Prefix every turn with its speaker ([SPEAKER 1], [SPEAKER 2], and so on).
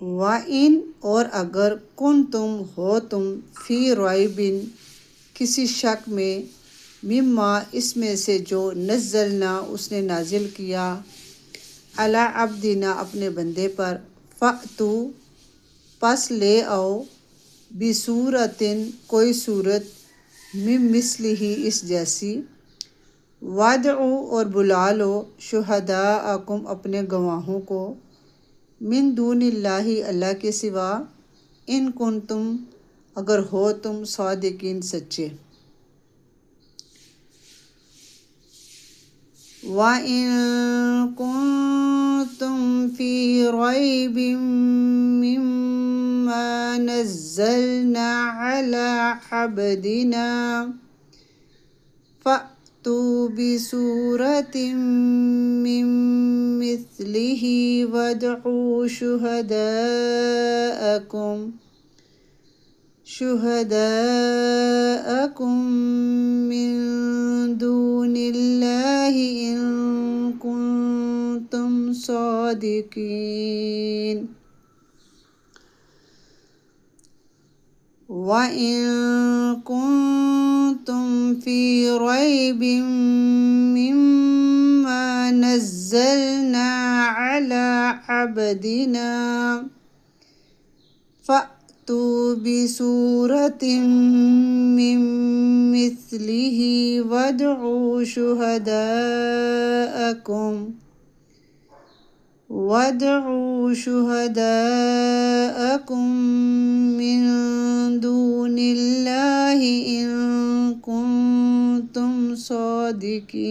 [SPEAKER 1] وَإِنْ اور اگر کنتم ہو تم فی ریب کسی شک میں مما اس میں سے جو نزلنا اس نے نازل کیا علی عبدنا اپنے بندے پر فأتو پس لے آؤ بصورتن کوئی صورت من مثلہ اس جیسی وادعو اور بلا لو شہداءکم اپنے گواہوں کو من دون اللہ اللہ کے سوا ان کنتم اگر ہو تم صادقین سچے وَإِن كُنتُمْ فِي رَيْبٍ مِّمَّا نَزَّلْنَا عَلَىٰ عَبْدِنَا فَأْتُوا بِسُورَةٍ مِّن مِّثْلِهِ وَادْعُوا شُهَدَاءَكُم مِّن دُونِ اللَّهِ إِن كُنتُمْ صَادِقِينَ وَإِن كُنتُمْ فِي رَيْبٍ مِّمَّا نَزَّلْنَا عَلَىٰ عَبْدِنَا فَأْتُوا بِسُورَةٍ مِّن مِّثْلِهِ وَادْعُوا شُهَدَاءَكُم مِّن دُونِ اللَّهِ إِن كُنتُمْ صَادِقِينَ